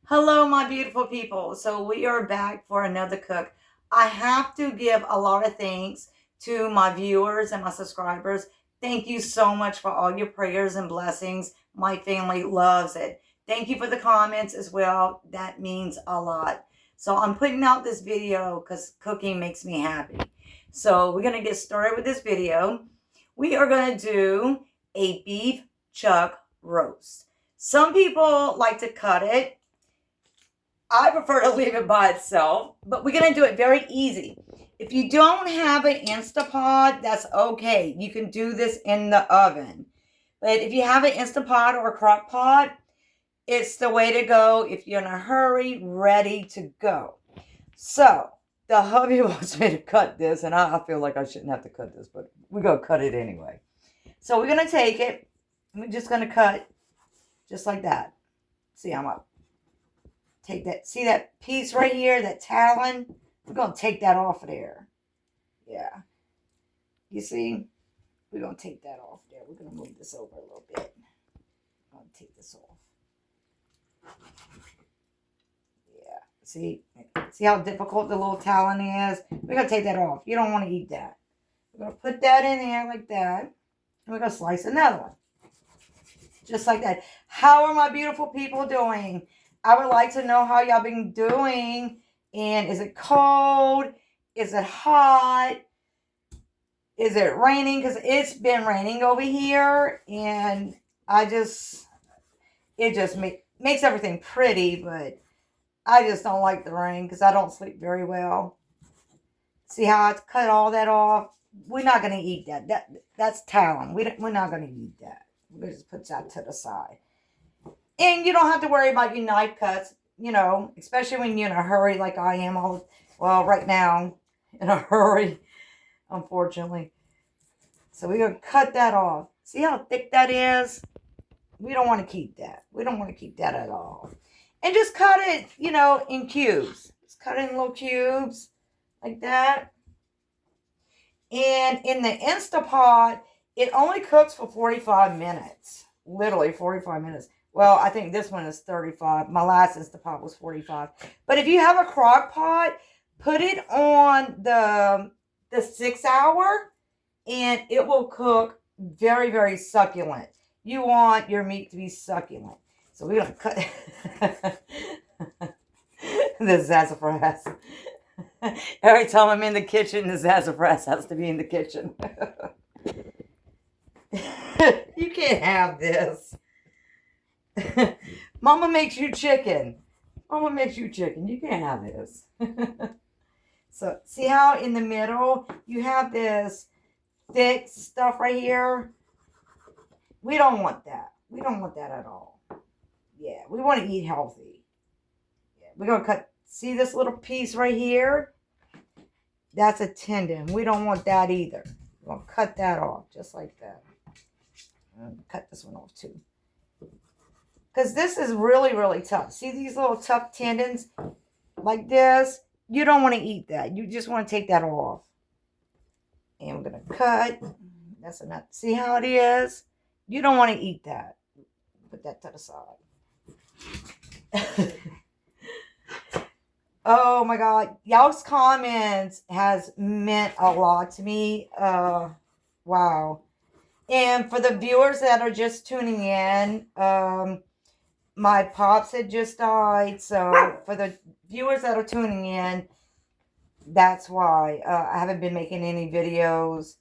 Hello, my beautiful people. So we are back for another cook. I have to give a lot of thanks to my viewers and my subscribers. Thank you so much for all your prayers and blessings. My family loves it. Thank you for the comments as well. That means a lot. So I'm putting out this video because cooking makes me happy. So we're going to get started with this video. We are going to do a beef chuck roast. Some people like to cut it. I prefer to leave it by itself, but we're going to do it very easy. If you don't have an Instapot, that's okay. You can do this in the oven. But if you have an Instapot or a crock pot, it's the way to go if you're in a hurry, ready to go. So, the hubby wants me to cut this, and I feel like I shouldn't have to cut this, but we're going to cut it anyway. So, we're going to take it, and we're just going to cut just like that. See, I'm up. Take that, see that piece right here, that talon? We're going to take that off of there. Yeah. You see? We're going to take that off there. We're going to move this over a little bit. I'm going to take this off. Yeah. See how difficult the little talon is? We're going to take that off. You don't want to eat that. We're going to put that in there like that. And we're going to slice another one. Just like that. How are my beautiful people doing? I would like to know how y'all been doing. And is it cold? Is it hot? Is it raining? Because it's been raining over here. And it just makes everything pretty. But I just don't like the rain because I don't sleep very well. See how I cut all that off? We're not going to eat that. That's talon. We're not going to eat that. We'll just put that to the side. And you don't have to worry about your knife cuts, especially when you're in a hurry like I am. Right now, in a hurry, unfortunately. So we're going to cut that off. See how thick that is? We don't want to keep that. We don't want to keep that at all. And just cut it, in cubes. Just cut it in little cubes like that. And in the Instapot, it only cooks for 45 minutes. Literally 45 minutes. Well, I think this one is 35. My last Instapot was 45. But if you have a crock pot, put it on the 6 hour and it will cook very, very succulent. You want your meat to be succulent. So we're going to cut the sassafras. Every time I'm in the kitchen, the sassafras has to be in the kitchen. You can't have this. Mama makes you chicken. Mama makes you chicken. You can't have this. So, see how in the middle you have this thick stuff right here? We don't want that. We don't want that at all. Yeah, we want to eat healthy. Yeah, we're going to cut. See this little piece right here? That's a tendon. We don't want that either. We're going to cut that off just like that. Cut this one off too. Because this is really, really tough. See these little tough tendons like this? You don't want to eat that. You just want to take that off. And we're going to cut. That's enough. See how it is? You don't want to eat that. Put that to the side. Oh my God. Y'all's comments has meant a lot to me. Wow. And for the viewers that are just tuning in, my pops had just died. So for the viewers that are tuning in, that's why I haven't been making any videos.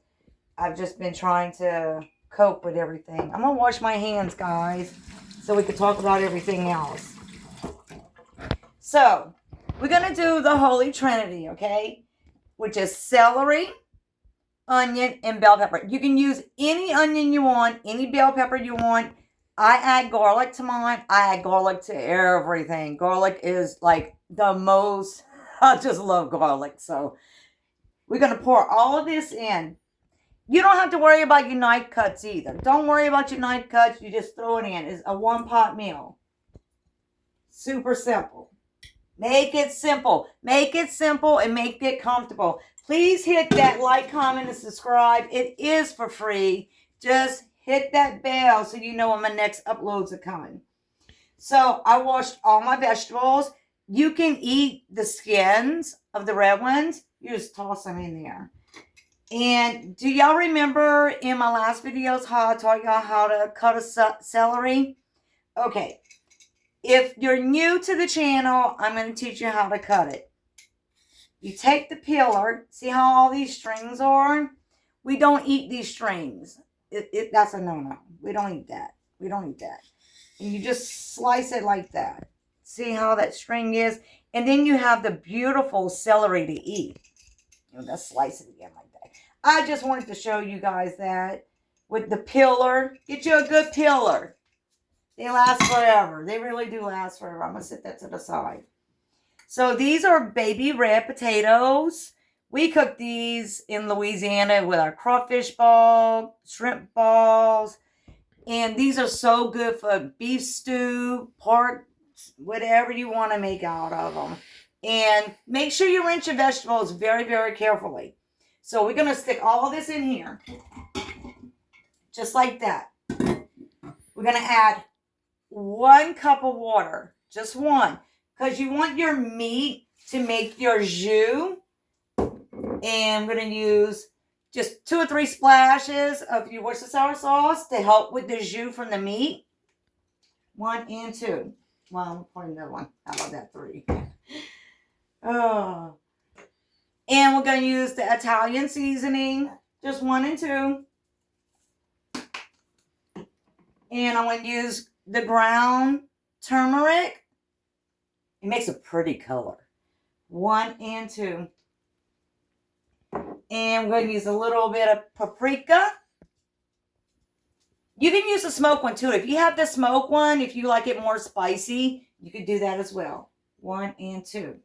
I've just been trying to cope with everything. I'm going to wash my hands, guys, so we can talk about everything else. So we're going to do the Holy Trinity, okay? Which is celery, onion, and bell pepper. You can use any onion you want, any bell pepper you want. I add garlic to mine. I add garlic to everything. Garlic is like the most, I just love garlic. So we're going to pour all of this in. You don't have to worry about your knife cuts either. Don't worry about your knife cuts. You just throw it in. It's a one-pot meal. Super simple. Make it simple. Make it simple and make it comfortable. Please hit that like, comment, and subscribe. It is for free. Just hit that bell so you know when my next uploads are coming. So I washed all my vegetables. You can eat the skins of the red ones. You just toss them in there. And do y'all remember in my last videos how I taught y'all how to cut a celery? Okay. If you're new to the channel, I'm going to teach you how to cut it. You take the peeler. See how all these strings are? We don't eat these strings. That's a no-no. We don't eat that. We don't eat that. And you just slice it like that. See how that string is? And then you have the beautiful celery to eat. Let's slice it again like that. I just wanted to show you guys that with the peeler. Get you a good peeler. They last forever. They really do last forever. I'm going to set that to the side. So these are baby red potatoes. We cook these in Louisiana with our crawfish ball, shrimp balls. And these are so good for beef stew, pork, whatever you want to make out of them. And make sure you rinse your vegetables very, very carefully. So we're going to stick all of this in here. Just like that. We're going to add 1 cup of water. Just 1. Because you want your meat to make your jus. And I'm going to use just 2 or 3 splashes of your Worcestershire sauce to help with the jus from the meat. 1 and 2. Well, I'm putting another one. How about that? 3. Oh. And we're going to use the Italian seasoning. Just 1 and 2. And I'm going to use the ground turmeric. It makes a pretty color. 1 and 2. And we're going to use a little bit of paprika. You can use the smoke one too. If you have the smoke one, if you like it more spicy, you could do that as well. 1 and 2.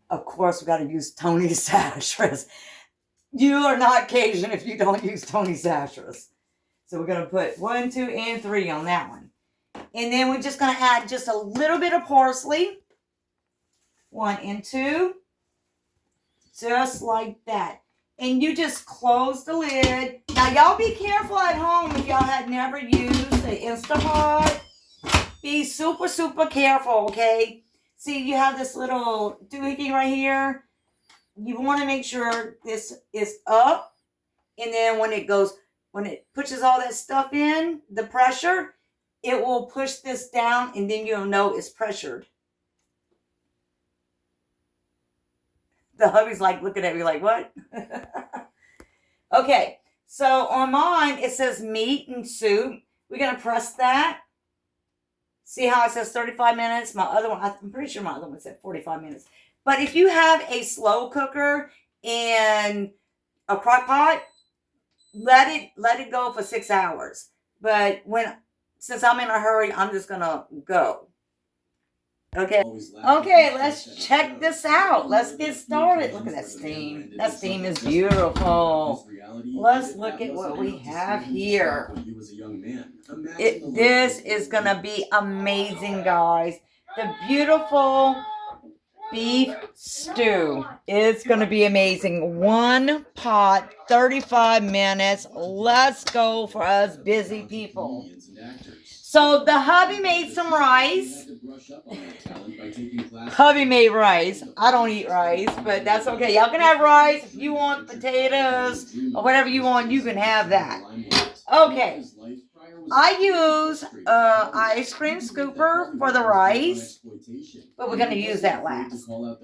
Of course, we got to use Tony Satchers. You are not Cajun if you don't use Tony Satchers. So we're going to put 1, 2, and 3 on that one. And then we're just going to add just a little bit of parsley. 1 and 2. Just like that. And you just close the lid. Now, y'all be careful at home if y'all had never used the Instapot. Be super, super careful, okay? See, you have this little doohickey right here. You want to make sure this is up. And then when it pushes all that stuff in, the pressure, it will push this down, and then you'll know it's pressured. The hubby's like looking at me like, what? Okay, so on mine, it says meat and soup. We're going to press that. See how it says 35 minutes? My other one, I'm pretty sure my other one said 45 minutes. But if you have a slow cooker and a crock pot, let it go for 6 hours. But since I'm in a hurry, I'm just going to go. Okay, let's check this out. Let's get started. Look at that steam. That steam is beautiful. Let's look at what we have here. This is going to be amazing, guys. The beautiful beef stew. It's going to be amazing. 1 pot, 35 minutes. Let's go for us busy people. So the hubby made some rice. Hubby made rice. I don't eat rice, but that's okay. Y'all can have rice. If you want potatoes or whatever you want, you can have that. Okay. I use ice cream scooper for the rice, but we're going to use that last. So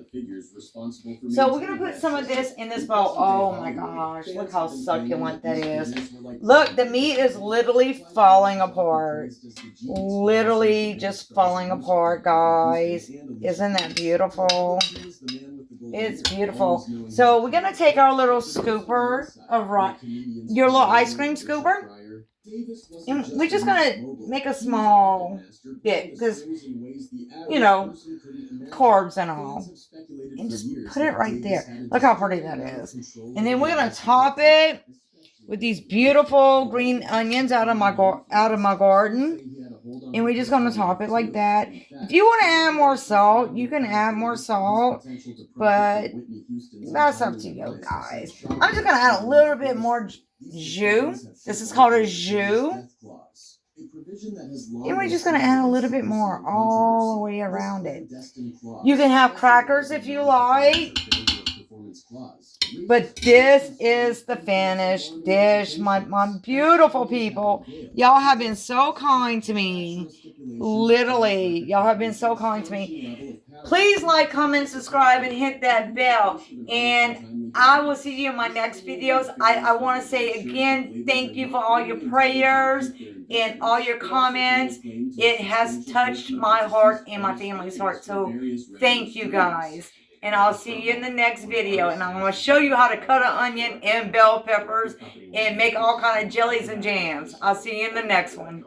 we're going to put some of this in this bowl. Oh my gosh, look how succulent that is. Look, the meat is literally falling apart. Literally just falling apart, guys. Isn't that beautiful? It's beautiful. So we're going to take our little scooper of rice, your little ice cream scooper. And we're just going to make a small bit because, you know, carbs and all. And just put it right there. Look how pretty that is. And then we're going to top it with these beautiful green onions out of my garden. And we're just going to top it like that. If you want to add more salt, you can add more salt. But that's up to you guys. I'm just going to add a little bit more jus. This is called a jus. And we're just going to add a little bit more all the way around it. You can have crackers if you like. But this is the finished dish, my beautiful people. Y'all have been so kind to me. Literally, y'all have been so kind to me. Please like, comment, subscribe, and hit that bell. And I will see you in my next videos. I want to say again, thank you for all your prayers and all your comments. It has touched my heart and my family's heart. So thank you guys. And I'll see you in the next video. And I'm going to show you how to cut an onion and bell peppers and make all kind of jellies and jams. I'll see you in the next one.